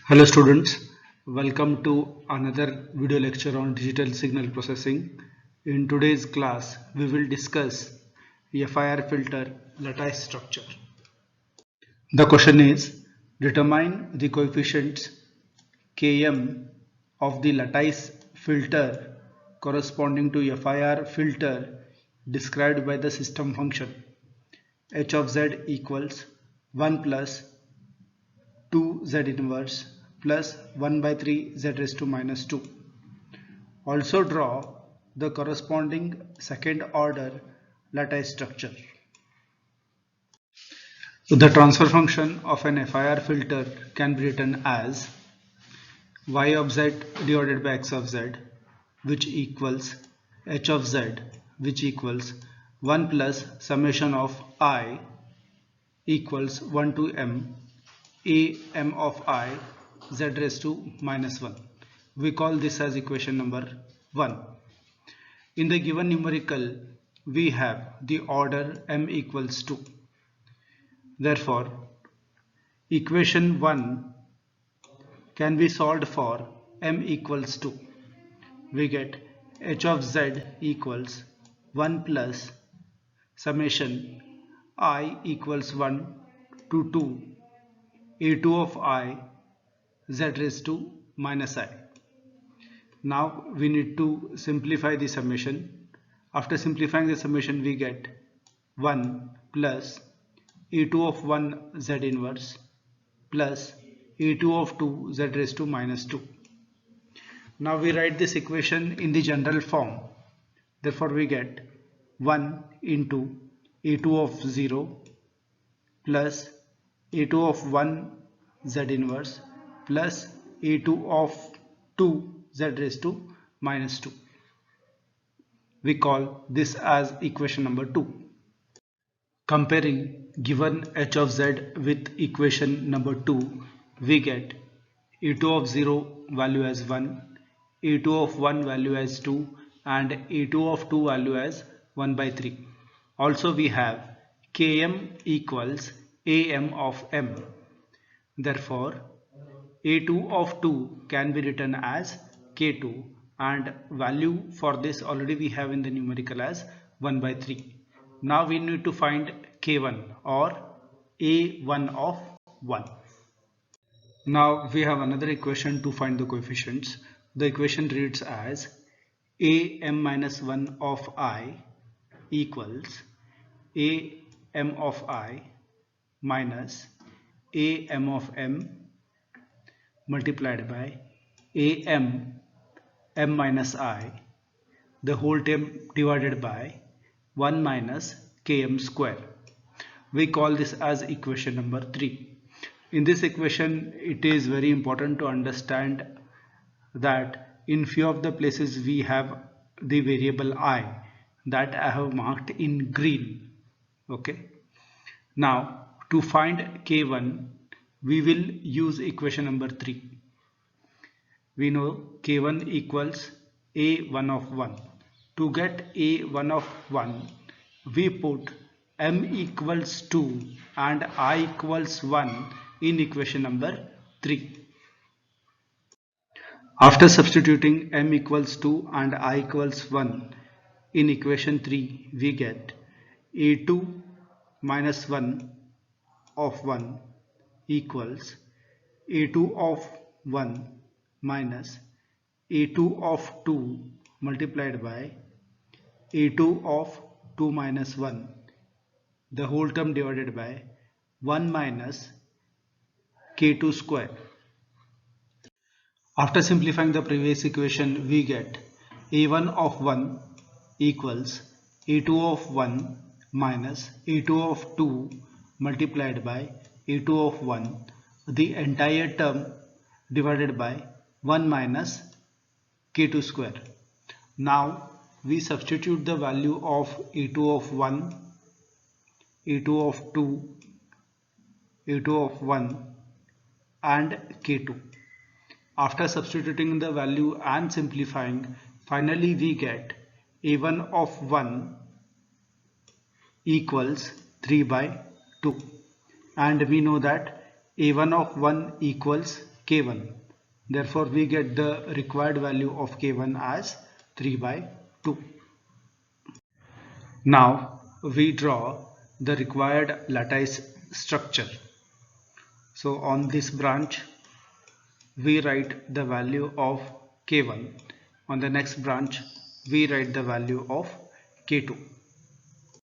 Hello students, welcome to another video lecture on digital signal processing. In today's class, we will discuss FIR filter lattice structure. The question is, determine the coefficients Km of the lattice filter corresponding to FIR filter described by the system function h of z equals 1 plus 2 z inverse plus 1 by 3 z raised to minus 2. Also draw the corresponding second order lattice structure. The transfer function of an FIR filter can be written as y of z divided by x of z, which equals h of z, which equals 1 plus summation of I equals 1 to m a m of I z raised to minus 1. We call this as equation number 1. In the given numerical, we have the order m equals 2. Therefore, equation 1 can be solved for m equals 2. We get h of z equals 1 plus summation I equals 1 to 2 a2 of I z raised to minus I. Now we need to simplify the summation. After simplifying the summation, we get 1 plus a2 of 1 z inverse plus a2 of 2 z raised to minus 2. Now we write this equation in the general form. Therefore we get 1 into a2 of 0 plus a2 of 1 z inverse plus a2 of 2 z raised to minus 2. We call this as equation number 2. Comparing given h of z with equation number 2, we get a2 of 0 value as 1, a2 of 1 value as 2 and a2 of 2 value as 1 by 3. Also we have km equals am of m. Therefore, a2 of 2 can be written as k2 and value for this already we have in the numerical as 1 by 3. Now we need to find k1 or a1 of 1. Now we have another equation to find the coefficients. The equation reads as am minus 1 of I equals am of I minus am of m multiplied by am m minus I, the whole term divided by 1 minus km square. We call this as equation number 3. In this equation, it is very important to understand that in few of the places we have the variable I that I have marked in green. Okay. Now to find k1, we will use equation number 3. We know k1 equals a1 of 1. To get a1 of 1, we put m equals 2 and I equals 1 in equation number 3. After substituting m equals 2 and I equals 1 in equation 3, we get a2 minus 1 of 1 equals a2 of 1 minus a2 of 2 multiplied by a2 of 2 minus 1, the whole term divided by 1 minus k2 square. After simplifying the previous equation, we get a1 of 1 equals a2 of 1 minus a2 of 2 multiplied by a2 of 1, the entire term divided by 1 minus k2 square. Now we substitute the value of a2 of 1, a2 of 2, a2 of 1 and k2. After substituting the value and simplifying, finally we get a1 of 1 equals 3 by 2, and we know that a1 of 1 equals K1. Therefore, we get the required value of K1 as 3 by 2. Now, we draw the required lattice structure. So, on this branch, we write the value of K1. On the next branch, we write the value of K2.